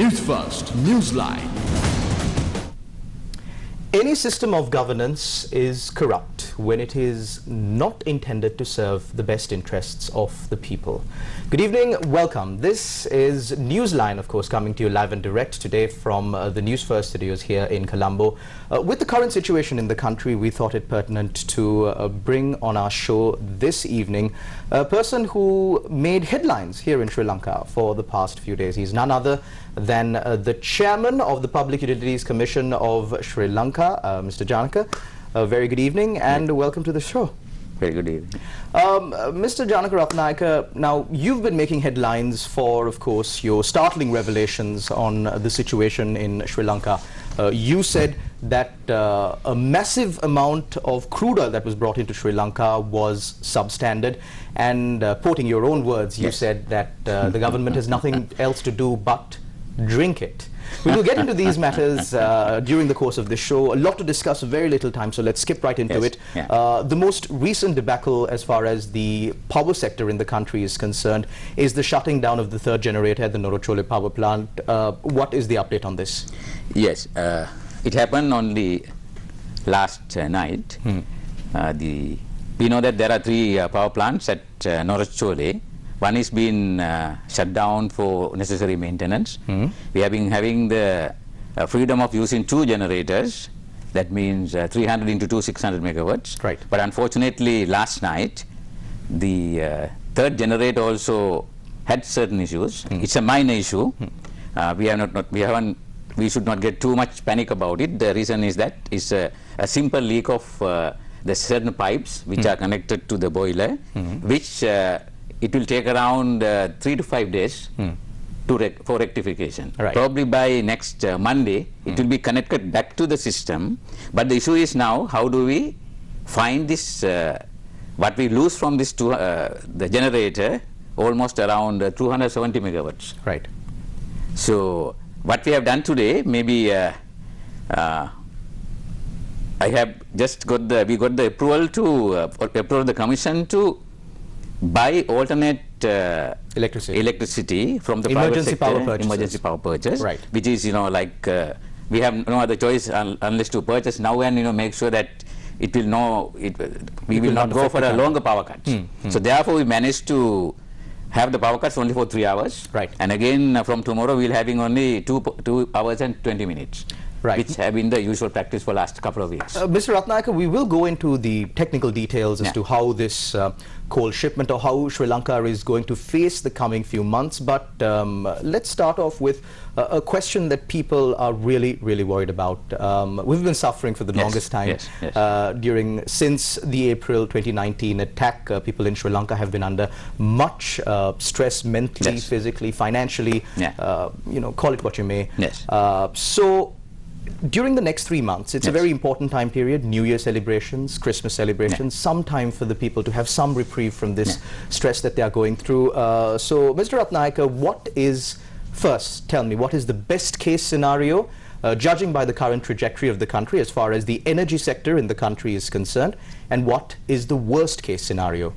News First, Newsline. Any system of governance is corrupt when it is not intended to serve the best interests of the people. Good evening, welcome. This is Newsline, of course, coming to you live and direct today from the Newsfirst studios here in Colombo. With the current situation in the country, we thought it pertinent to bring on our show this evening a person who made headlines here in Sri Lanka for the past few days. He's none other than the chairman of the Public Utilities Commission of Sri Lanka, Mr. Janaka. Very good evening and welcome to the show. Very good evening. Mr. Janaka Ratnayake, now you've been making headlines for, of course, your startling revelations on the situation in Sri Lanka. You said that a massive amount of crude oil that was brought into Sri Lanka was substandard, and quoting your own words, you said that the government has nothing else to do but drink it. We will get into these matters during the course of this show. A lot to discuss, very little time, so let's skip right into it. The most recent debacle as far as the power sector in the country is concerned is the shutting down of the third generator at the Norochole power plant. What is the update on this? Yes, it happened only last night. We know that there are three power plants at Norochole. One is being shut down for necessary maintenance. We have been having the freedom of using two generators. That means 300 into 2, 600 megawatts. Right. But unfortunately, last night, the third generator also had certain issues. It's a minor issue. We should not get too much panic about it. The reason is that it's a simple leak of the certain pipes which are connected to the boiler, which it will take around 3 to 5 days for rectification. Right. Probably by next Monday, it will be connected back to the system. But the issue is now, how do we find this, what we lose from this the generator, almost around 270 megawatts. Right. So what we have done today, maybe I have just got we got the approval to approve the commission to buy alternate electricity from the private sector, emergency power purchase, right. Which is, like we have no other choice unless to purchase now and make sure that it will we will not go for a longer power cut. So therefore we managed to have the power cuts only for 3 hours, right. And again from tomorrow we'll having only 2 hours and 20 minutes. Right. Which have been the usual practice for last couple of weeks. Mr. Ratnayake, we will go into the technical details as to how this coal shipment or how Sri Lanka is going to face the coming few months, but let's start off with a question that people are really worried about. We've been suffering for the longest time since the April 2019 attack. People in Sri Lanka have been under much stress mentally, physically, financially, call it what you may. So during the next 3 months, it's a very important time period, New Year celebrations, Christmas celebrations, some time for the people to have some reprieve from this stress that they are going through. So, Mr. Ratnayake, first tell me, what is the best case scenario, judging by the current trajectory of the country as far as the energy sector in the country is concerned, and what is the worst case scenario?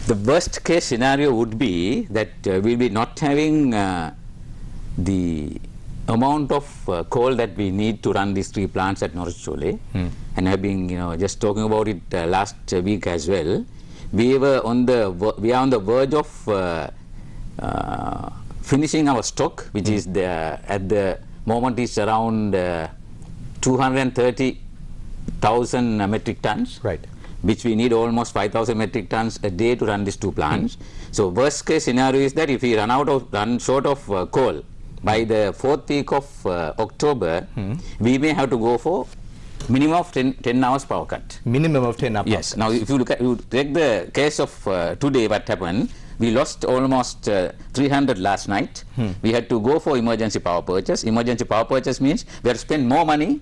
The worst case scenario would be that we'll be not having the amount of coal that we need to run these three plants at Norochole, and I've been just talking about it last week as well. We are on the verge of finishing our stock, which is at the moment is around 230,000 metric tons, right, which we need almost 5,000 metric tons a day to run these two plants. So worst case scenario is that if we run short of coal by the 4th week of October, we may have to go for minimum of 10 hours power cut. Minimum of 10 hours. Yes. Now, if you take the case of today, what happened, we lost almost 300 last night. We had to go for emergency power purchase. Emergency power purchase means we have to spend more money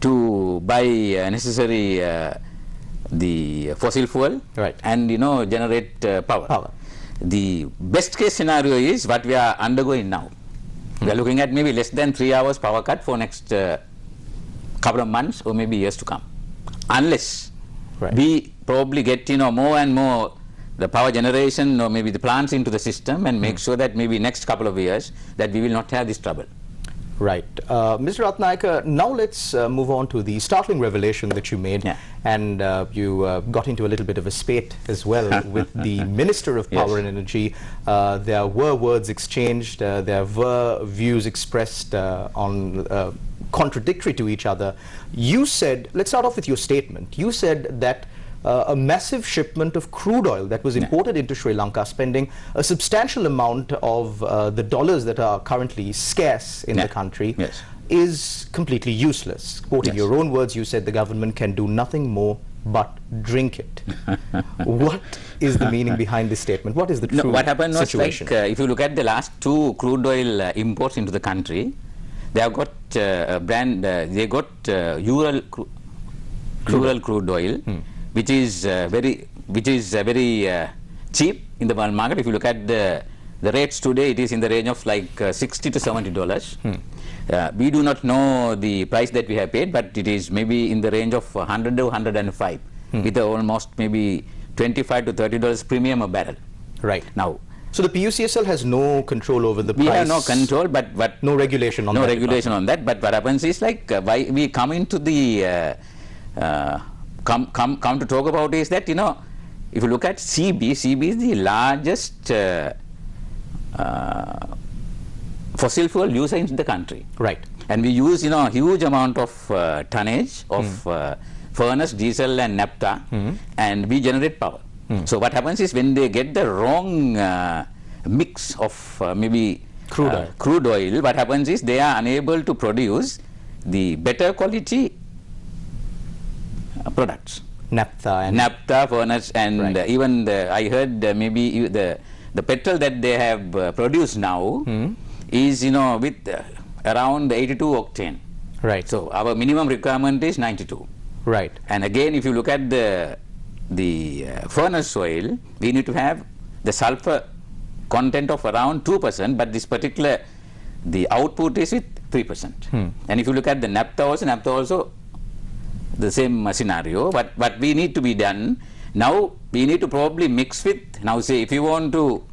to buy necessary the fossil fuel, right, and generate power. The best case scenario is what we are undergoing now. We are looking at maybe less than 3 hours power cut for next couple of months or maybe years to come, unless we probably get more and more the power generation or maybe the plants into the system and make sure that maybe next couple of years that we will not have this trouble. Right. Mr. Ratnayake, now let's move on to the startling revelation that you made, and you got into a little bit of a spate as well with the Minister of Power and Energy. There were words exchanged, there were views expressed on contradictory to each other. You said, let's start off with your statement. You said that a massive shipment of crude oil that was imported into Sri Lanka, spending a substantial amount of the dollars that are currently scarce in the country, is completely useless. Quoting your own words, you said the government can do nothing more but drink it. What is the meaning behind this statement? What is the true what happened situation? was, like, if you look at the last 2 crude oil imports into the country, they have got a brand, they got Ural crude oil, which is very cheap in the world market. If you look at the rates today, it is in the range of like $60 to $70. We do not know the price that we have paid, but it is maybe in the range of 100 to 105, with almost maybe $25 to $30 premium a barrel. Right. Now, so the PUCSL has no control over the price? We have no control, but no regulation on that? No regulation on that, but what happens is, like, why we come into the come to talk about is that, you know, if you look at CB is the largest fossil fuel user in the country. Right. And we use, you know, a huge amount of tonnage of furnace, diesel and naphtha, and we generate power. So what happens is, when they get the wrong mix of maybe crude oil, what happens is they are unable to produce the better quality products. Naphtha, furnace, and even I heard maybe the petrol that they have produced now is, you know, with around 82 octane. Right. So our minimum requirement is 92. Right. And again, if you look at the furnace oil, we need to have the sulfur content of around 2%, but this particular, the output is with 3%. And if you look at the naphtha also the same scenario. But what we need to be done now, we need to probably mix with, now say if you want to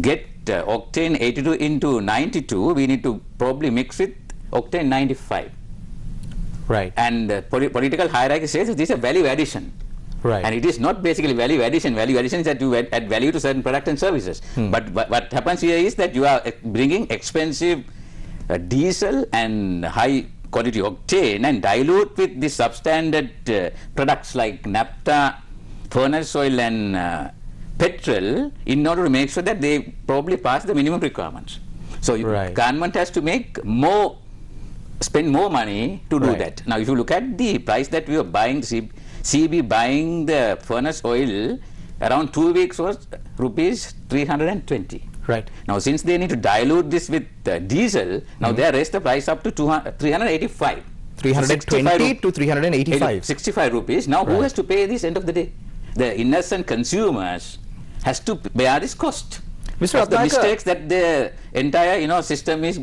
get octane 82 into 92, we need to probably mix with octane 95. Right. And political hierarchy says this is a value addition. Right. And it is not basically value addition. Value addition is that you add value to certain products and services. But what happens here is that you are bringing expensive diesel and high quality octane and dilute with the substandard products like naphtha, furnace oil and petrol, in order to make sure that they probably pass the minimum requirements. So government has to spend more money to do that. Now if you look at the price that we are buying, CB buying the furnace oil, around 2 weeks was rupees 320. Right. Now since they need to dilute this with diesel, now they raised the price up to 385. 320 to 385. 65 rupees. Now who has to pay this end of the day? The innocent consumers has to bear this cost. Mr. Of the mistakes that the entire system is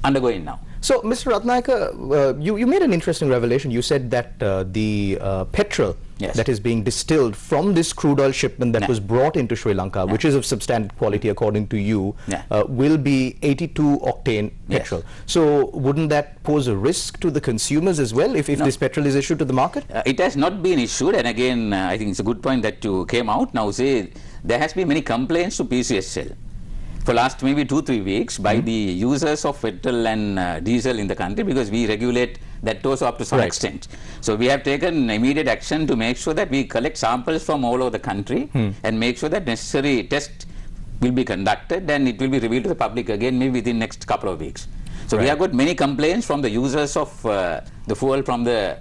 undergoing now. So, Mr. Ratnayake, you made an interesting revelation. You said that the petrol that is being distilled from this crude oil shipment that was brought into Sri Lanka, which is of substandard quality according to you, will be 82 octane petrol. So, wouldn't that pose a risk to the consumers as well if this petrol is issued to the market? It has not been issued, and again, I think it's a good point that you came out. Now, say, there has been many complaints to PUCSL for last maybe 2-3 weeks by the users of petrol and diesel in the country, because we regulate that also up to some extent. So we have taken immediate action to make sure that we collect samples from all over the country and make sure that necessary tests will be conducted and it will be revealed to the public again maybe within next couple of weeks. So we have got many complaints from the users of the fuel from the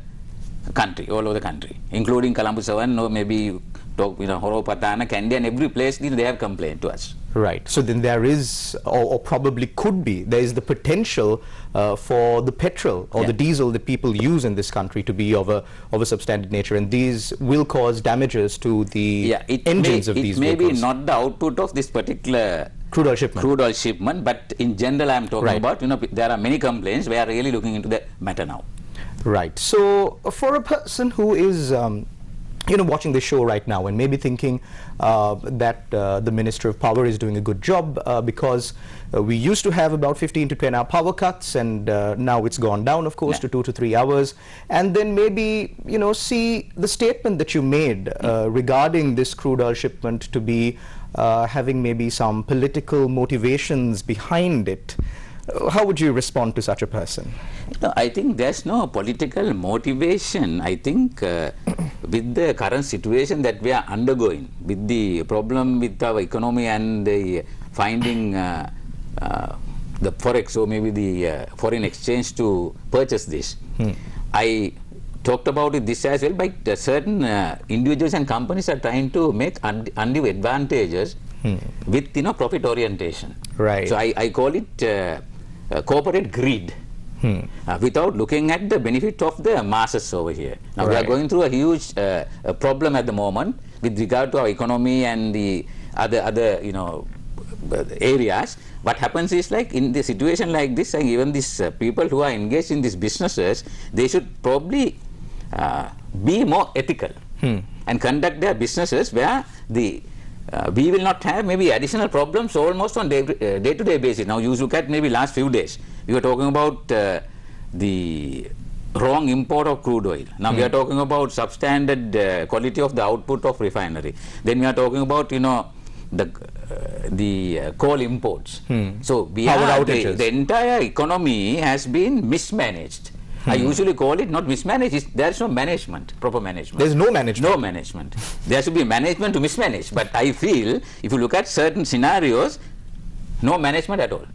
country, all over the country, including Colombo 7 or maybe Horo Patana, Kandy, and every place they have complained to us. Right. So then there is, or probably could be, there is the potential for the petrol or the diesel that people use in this country to be of a substandard nature, and these will cause damages to the engines of these vehicles. It may be not the output of this particular crude oil shipment, but in general I am talking about, there are many complaints. We are really looking into the matter now. Right. So for a person who is watching this show right now and maybe thinking that the Minister of Power is doing a good job because we used to have about 15 to 10 hour power cuts, and now it's gone down, of course, to 2 to 3 hours. And then maybe, see the statement that you made regarding this crude oil shipment to be having maybe some political motivations behind it. How would you respond to such a person? No, I think there's no political motivation. I think with the current situation that we are undergoing, with the problem with our economy and the finding the forex or maybe the foreign exchange to purchase this, I talked about it this as well, but certain individuals and companies are trying to make undue advantages with profit orientation. Right. So I call it corporate greed, without looking at the benefit of the masses over here. Now we are going through a huge problem at the moment with regard to our economy and the other areas. What happens is, like in the situation like this, and even these people who are engaged in these businesses, they should probably be more ethical and conduct their businesses where the we will not have maybe additional problems almost on day-to-day basis. Now you look at maybe last few days, we were talking about the wrong import of crude oil. Now we are talking about substandard quality of the output of refinery. Then we are talking about the coal imports. So we are the entire economy has been mismanaged. I usually call it not mismanaged. There is no management, proper management. There is no management. No management. There should be management to mismanage. But I feel if you look at certain scenarios, no management at all.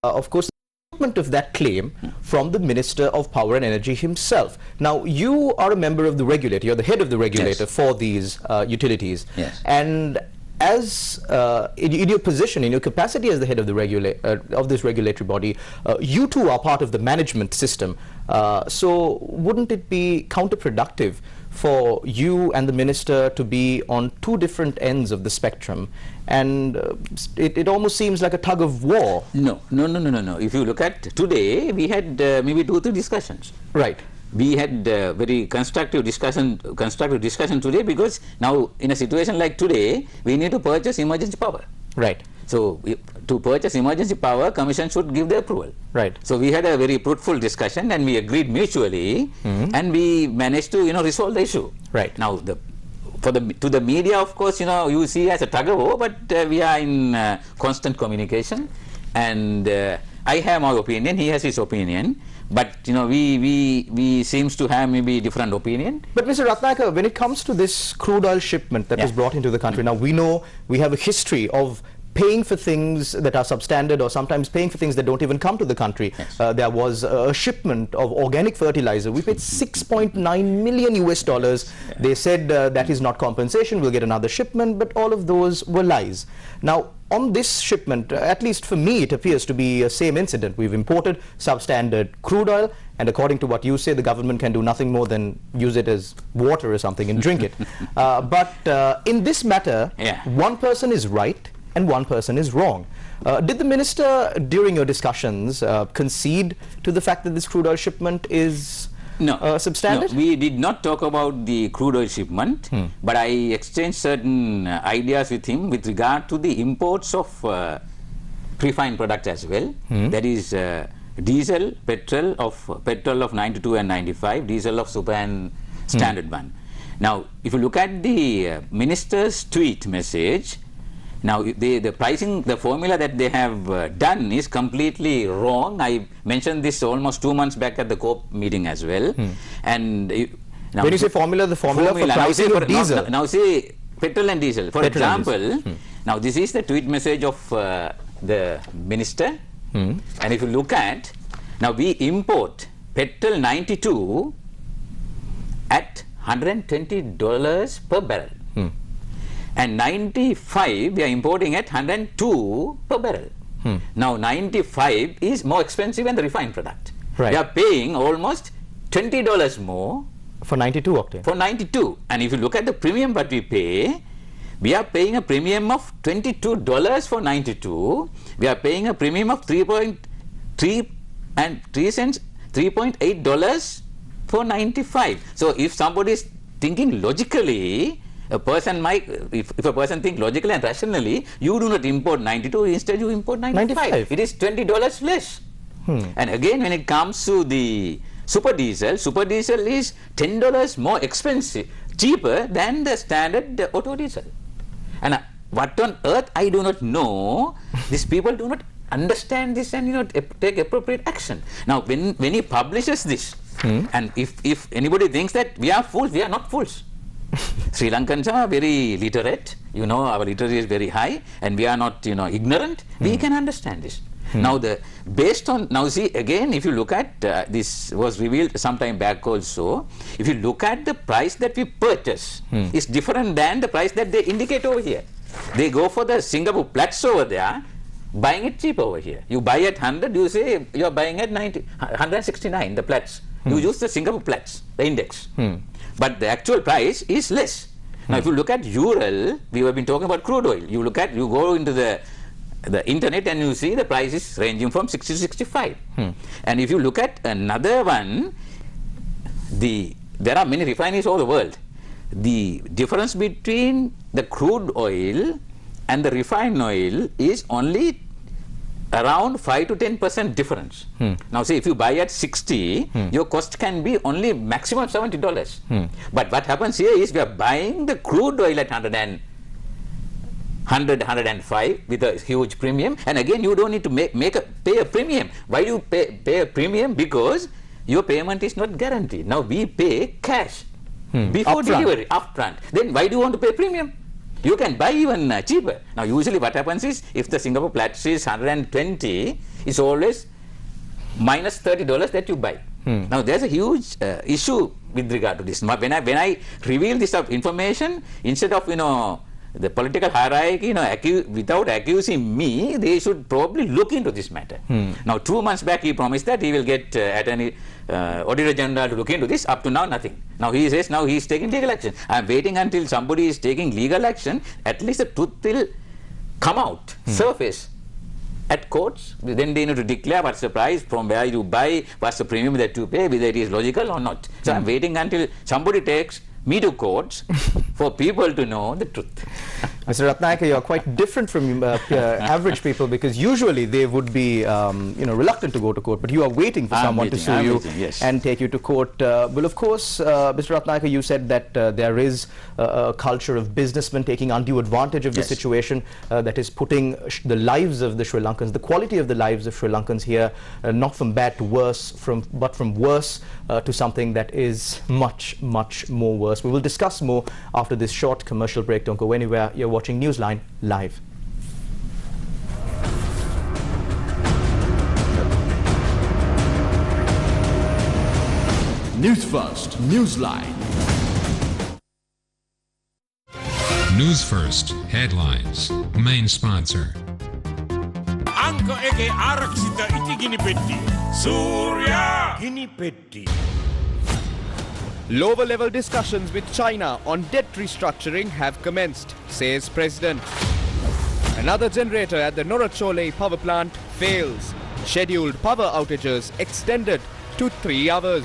Of course, the development of that claim from the Minister of Power and Energy himself. Now, you are a member of the regulator, you're the head of the regulator for these utilities. And as in your position, in your capacity as the head of the of this regulatory body, you too are part of the management system. So wouldn't it be counterproductive for you and the minister to be on two different ends of the spectrum? And it almost seems like a tug of war. No. If you look at today, we had maybe 2 or 3 discussions. Right. We had very constructive discussion today, because now in a situation like today, we need to purchase emergency power. Right. So to purchase emergency power, Commission should give the approval. Right. So we had a very fruitful discussion and we agreed mutually, and we managed to resolve the issue. Right. Now to the media, of course, you see as a tug of war, but we are in constant communication, and I have my opinion, he has his opinion, but we seems to have maybe different opinion. But Mr. Ratnayake, when it comes to this crude oil shipment that was brought into the country, now we know we have a history of paying for things that are substandard, or sometimes paying for things that don't even come to the country. There was a shipment of organic fertilizer. We paid $6.9 million US. They said that is not compensation, we'll get another shipment, but all of those were lies. Now, on this shipment, at least for me, it appears to be a same incident. We've imported substandard crude oil, and according to what you say, the government can do nothing more than use it as water or something and drink it. But in this matter, one person is right and one person is wrong. Did the minister, during your discussions, concede to the fact that this crude oil shipment is substandard? No, we did not talk about the crude oil shipment, but I exchanged certain ideas with him with regard to the imports of refined products as well. That is diesel, petrol of 92 and 95, diesel of super and standard one. Now, if you look at the minister's tweet message, now the pricing, the formula that they have done is completely wrong. I mentioned this almost 2 months back at the COP meeting as well. And now, when you say formula, the formula for pricing of diesel. Now say petrol and diesel. For example, now this is the tweet message of the minister. And if you look at, now we import petrol 92 at $120 per barrel. And 95 we are importing at 102 per barrel. Now 95 is more expensive than the refined product. Right. We are paying almost $20 more for 92 octane. For 92. And if you look at the premium that we pay, we are paying a premium of $22 for 92. We are paying a premium of $3.8 for 95. So if somebody is thinking logically, a person might, if a person thinks logically and rationally, you do not import 92, instead you import 95. It is $20 less. And again, when it comes to the super diesel is $10 more expensive, cheaper than the standard auto diesel. And what on earth, I do not know. These people do not understand this and take appropriate action. Now, when he publishes this, and if anybody thinks that we are fools, we are not fools. Sri Lankans are very literate. Our literacy is very high, and we are not ignorant. We can understand this. Now, see again, if you look at this was revealed some time back also. If you look at the price that we purchase, is different than the price that they indicate over here. They go for the Singapore Platts over there, buying it cheap over here. You buy at 100, you say you are buying at 169, the Platts. You use the Singapore Platts, the index. But the actual price is less. Now, if you look at Ural, we have been talking about crude oil. You go into the internet and you see the price is ranging from 60 to 65. And if you look at another one, there are many refineries all over the world. The difference between the crude oil and the refined oil is only around 5 to 10% difference. Now, say if you buy at 60, your cost can be only maximum $70. But what happens here is we are buying the crude oil at 105 with a huge premium, and again you don't need to pay a premium. Why do you pay a premium? Because your payment is not guaranteed. Now we pay cash before delivery, upfront. Then why do you want to pay premium? You can buy even cheaper. Now usually what happens is, if the Singapore Platts is 120, it's always minus $30 that you buy. Now there's a huge issue with regard to this. When I reveal this information, instead of the political hierarchy, without accusing me, they should probably look into this matter. Now, 2 months back, he promised that he will get Attorney Auditor General to look into this. Up to now, nothing. Now he says now he is taking legal action. I am waiting until somebody is taking legal action. At least the truth will come out, surface at courts. Then they need to declare what's the price, from where you buy, what's the premium that you pay, whether it is logical or not. So I am waiting until somebody takes me to courts for people to know the truth. Mr. Ratnayake, you are quite different from average people, because usually they would be reluctant to go to court, but you are waiting for someone to sue you and take you to court. Well, of course, Mr. Ratnayake, you said that there is a culture of businessmen taking undue advantage of the situation that is putting the lives of the Sri Lankans, the quality of the lives of Sri Lankans here, not from bad to worse, but from worse to something that is much, much more worse. We will discuss more after this short commercial break. Don't go anywhere. You're watching Newsline Live. News First, Newsline. News First headlines. Main sponsor. Anka ege arakshita iti ginipetti. Surya ginipetti. Lower level discussions with China on debt restructuring have commenced, says President. Another generator at the Norachole power plant fails. Scheduled power outages extended to 3 hours.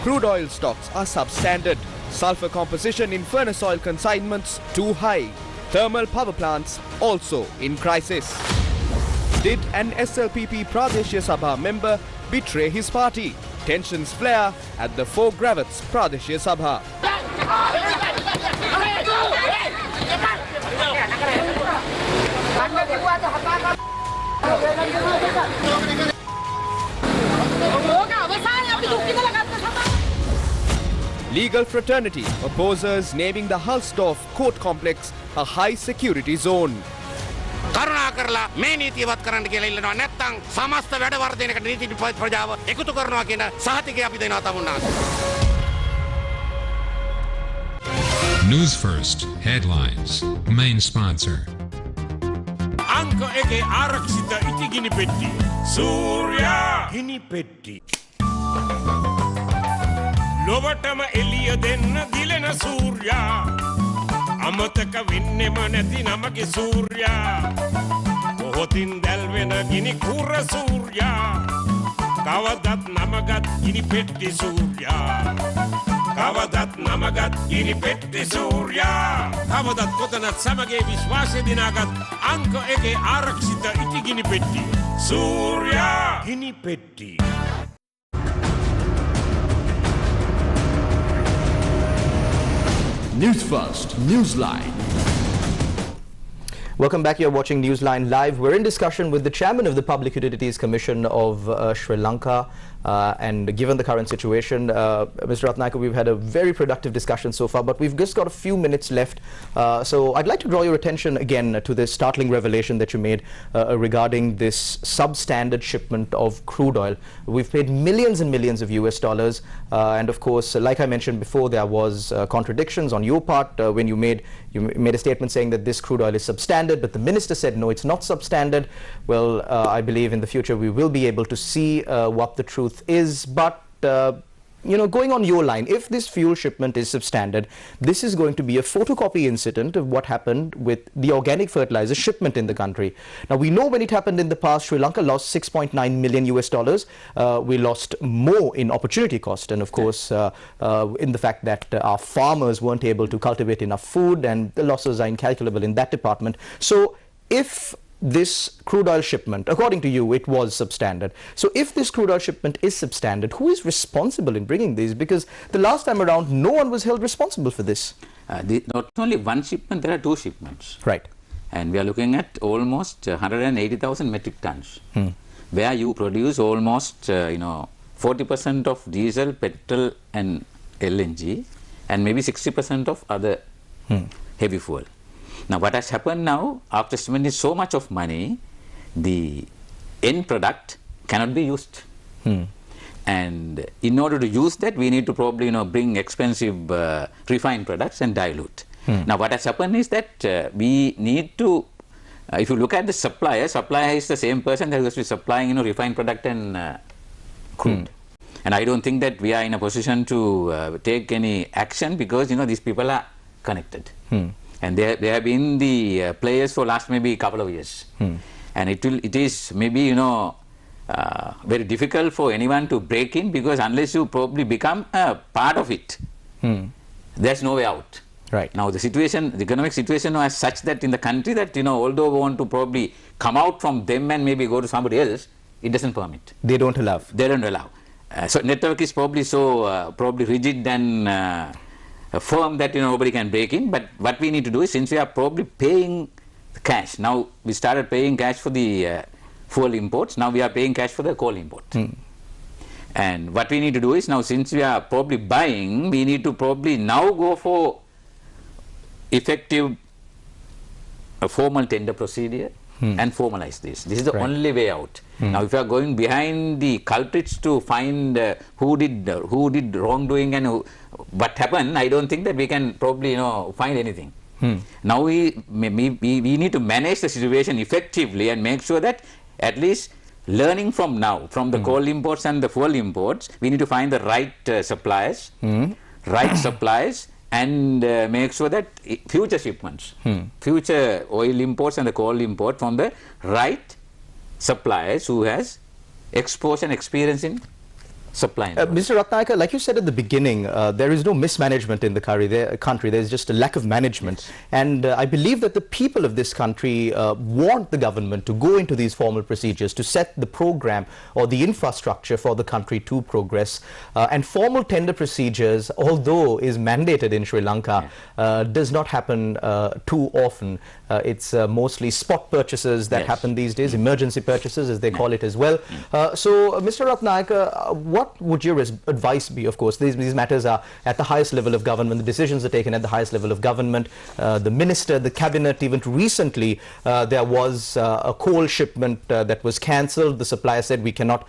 Crude oil stocks are substandard. Sulfur composition in furnace oil consignments too high. Thermal power plants also in crisis. Did an SLPP Pradeshya Sabha member betray his party? Tensions flare at the 4 Gravats Pradeshya Sabha. Legal fraternity opposes naming the Hulsdorf court complex a high security zone. කරුණා කරලා මේ නීතියවත් කරන්න කියලා ඉල්ලනවා නැත්නම් සමස්ත වැඩ වර්ධනයකට නීති ප්‍රජාව එකතු කරනවා කියන සහතිකය අපි දෙනවා තමුන්නාට. News First headlines. Main sponsor. අංක එකේ ආරක්ෂිත ඉතිගිනි පෙට්ටි. සූර්යා ගිනි පෙට්ටි. ලොවටම එළිය දෙන්න දිලෙන සූර්යා. අමතක වෙන්නෙම නැති නමගේ සූර්යා. කොහොතින් දැල්වෙන ගිනි කුර සූර්යා. කවදත් නමගත් ගිනි පෙට්ටි සූර්යා. කවදත් නමගත් ගිනි පෙට්ටි සූර්යා. කවදත් කොතනත් සමගේ විශ්වාසය දිනාගත් අංක එකේ ආරක්ෂිත ඉතිගිනි පෙට්ටි. සූර්යා ගිනි පෙට්ටි. Newsfirst, Newsline. Welcome back. You're watching Newsline Live. We're in discussion with the chairman of the Public Utilities Commission of Sri Lanka. And given the current situation, Mr. Ratnayake, we've had a very productive discussion so far, but we've just got a few minutes left. So I'd like to draw your attention again to this startling revelation that you made regarding this substandard shipment of crude oil. We've paid millions and millions of US dollars. And of course, like I mentioned before, there was contradictions on your part when you made a statement saying that this crude oil is substandard, but the minister said, no, it's not substandard. Well, I believe in the future we will be able to see what the truth is, but you know, going on your line, if this fuel shipment is substandard, this is going to be a photocopy incident of what happened with the organic fertilizer shipment in the country. Now, we know when it happened in the past, Sri Lanka lost 6.9 million US dollars. We lost more in opportunity cost, and of course, in the fact that our farmers weren't able to cultivate enough food, and the losses are incalculable in that department. So, if this crude oil shipment, according to you, it was substandard. So if this crude oil shipment is substandard, who is responsible in bringing these? Because the last time around, no one was held responsible for this. Not only one shipment, there are two shipments. Right. And we are looking at almost 180,000 metric tons, where you produce almost, 40% of diesel, petrol and LNG, and maybe 60% of other heavy fuel. Now, what has happened now, after spending so much of money, the end product cannot be used. And in order to use that, we need to probably, bring expensive refined products and dilute. Now, what has happened is that we need to, if you look at the supplier is the same person that is supplying, refined product and crude. And I don't think that we are in a position to take any action because, these people are connected. And they have been the players for last maybe a couple of years. And it is maybe, very difficult for anyone to break in, because unless you probably become a part of it, there's no way out. Right. Now the economic situation was such that in the country that, although we want to probably come out from them and maybe go to somebody else, it doesn't permit. They don't allow. They don't allow. So network is probably so probably rigid and firm that nobody can break in. But what we need to do is, since we are probably paying cash, now we started paying cash for the fuel imports, now we are paying cash for the coal import. And what we need to do is, now since we are probably buying, we need to probably now go for effective formal tender procedure and formalize this. This is the only way out. Now, if you are going behind the culprits to find who did wrongdoing and what happened, I don't think that we can probably find anything. Now we need to manage the situation effectively and make sure that at least learning from now, from the coal imports and the fuel imports, we need to find the right suppliers, and make sure that future shipments, future oil imports and the coal import from the right suppliers who has exposure and experience in supplying. Mr. Ratnayake, like you said at the beginning, there is no mismanagement in the country. There's just a lack of management. And I believe that the people of this country want the government to go into these formal procedures to set the program or the infrastructure for the country to progress. And formal tender procedures, although is mandated in Sri Lanka, does not happen too often. It's mostly spot purchases that happen these days, emergency purchases as they call it as well. So, Mr. Ratnayake, what what would your advice be? Of course, these matters are at the highest level of government. The decisions are taken at the highest level of government. The minister, the cabinet, even recently, there was a coal shipment that was cancelled. The supplier said we cannot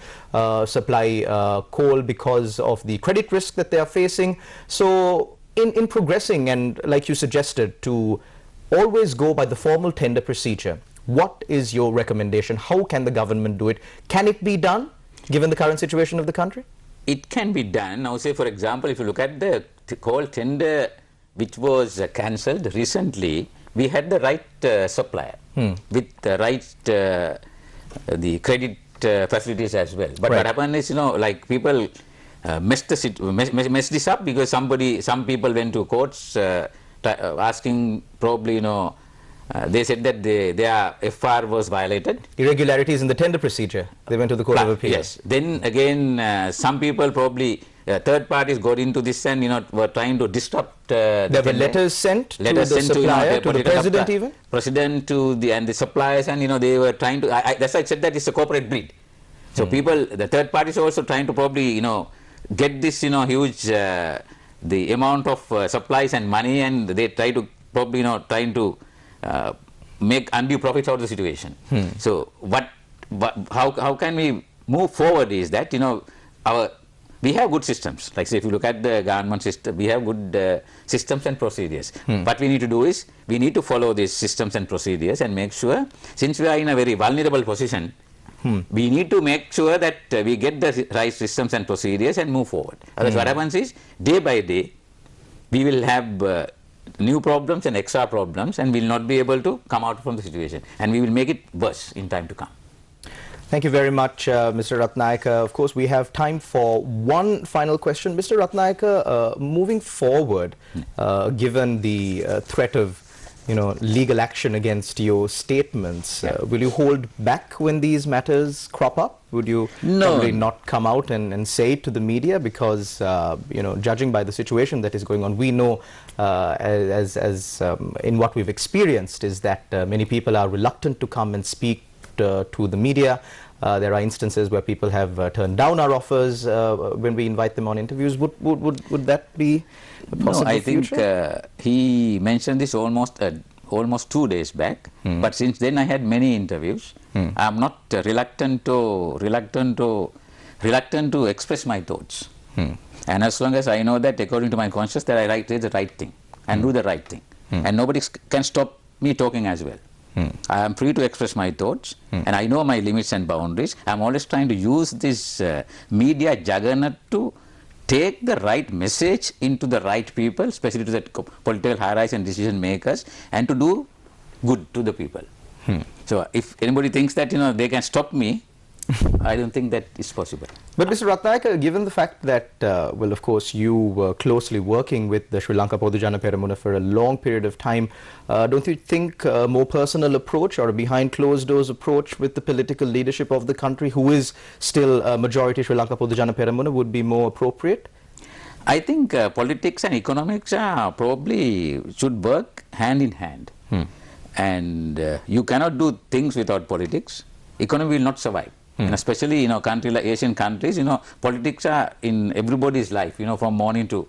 supply coal because of the credit risk that they are facing. So in progressing, and like you suggested, to always go by the formal tender procedure, what is your recommendation? How can the government do it? Can it be done, given the current situation of the country? It can be done. Now, say, for example, if you look at the coal tender which was cancelled recently, we had the right supplier with the right the credit facilities as well. But what happened is, like people messed this up because some people went to courts asking probably, they said that their FR was violated. Irregularities in the tender procedure. They went to the Court of Appeal. Yes. Then again, some people probably, third parties got into this and, were trying to disrupt there were letters sent to the supplier, to the president even? President and the suppliers, and, they were trying to, that's why I said that it's a corporate breed. So people, the third parties are also trying to probably, get this, huge, the amount of supplies and money, and they try to probably, trying to make undue profits out of the situation. So how can we move forward is that, we have good systems. Like, say, if you look at the government system, we have good systems and procedures. What we need to do is, we need to follow these systems and procedures and make sure, since we are in a very vulnerable position, we need to make sure that we get the right systems and procedures and move forward. Otherwise, what happens is, day by day, we will have new problems and extra problems, and we will not be able to come out from the situation, and we will make it worse in time to come. Thank you very much, Mr. Ratnayake. Of course, we have time for one final question. Mr. Ratnayake, moving forward, given the threat of legal action against your statements, will you hold back when these matters crop up? Would you probably not come out and say it to the media? Because, judging by the situation that is going on, we know, in what we've experienced, is that many people are reluctant to come and speak to the media. There are instances where people have turned down our offers when we invite them on interviews. Would that be a possible future? I think he mentioned this almost 2 days back. But since then, I had many interviews. I'm not reluctant to express my thoughts. And as long as I know that, according to my conscience, that I say the right thing and do the right thing, and nobody can stop me talking as well. I am free to express my thoughts, and I know my limits and boundaries. I'm always trying to use this media juggernaut to take the right message into the right people, especially to the political hierarchy and decision makers, and to do good to the people. So if anybody thinks that they can stop me, I don't think that is possible. But Mr. Ratnayake, given the fact that, well, of course, you were closely working with the Sri Lanka Podujana Peramuna for a long period of time, don't you think a more personal approach or a behind closed doors approach with the political leadership of the country, who is still a majority Sri Lanka Podujana Peramuna, would be more appropriate? I think politics and economics probably should work hand in hand. And you cannot do things without politics. Economy will not survive. And especially, country like Asian countries, politics are in everybody's life, from morning to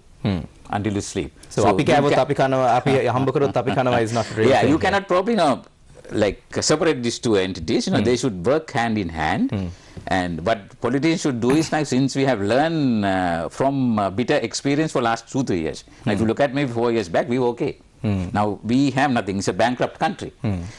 until you sleep. So is not really. Yeah, you cannot probably, separate these two entities. They should work hand in hand. And what politicians should do is, since we have learned from bitter experience for last 2-3 years. Now, if you look at maybe 4 years back, we were okay. Now we have nothing. It's a bankrupt country,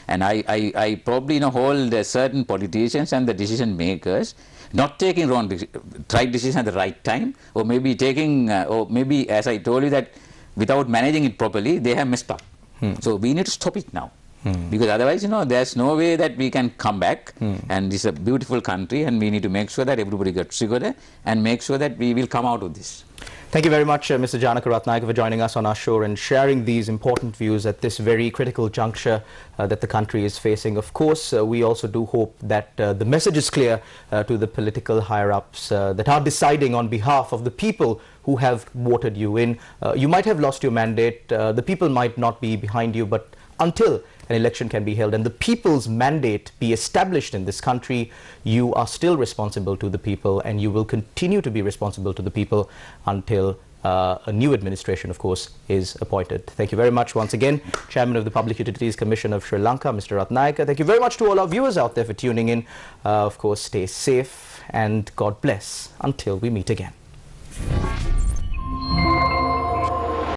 and I probably hold certain politicians and the decision makers not taking right decision at the right time, or maybe taking, or maybe, as I told you, that without managing it properly, they have messed up. So we need to stop it now, because otherwise, there's no way that we can come back. And it's a beautiful country, and we need to make sure that everybody gets together and make sure that we will come out of this. Thank you very much, Mr. Janaka Ratnayake, for joining us on our show and sharing these important views at this very critical juncture that the country is facing. Of course, we also do hope that the message is clear to the political higher-ups that are deciding on behalf of the people who have voted you in. You might have lost your mandate, the people might not be behind you, but until an election can be held and the people's mandate be established in this country, you are still responsible to the people, and you will continue to be responsible to the people until a new administration, of course, is appointed. Thank you very much once again, Chairman of the Public Utilities Commission of Sri Lanka, Mr. Ratnayake. Thank you very much to all our viewers out there for tuning in. Of course, stay safe and God bless until we meet again.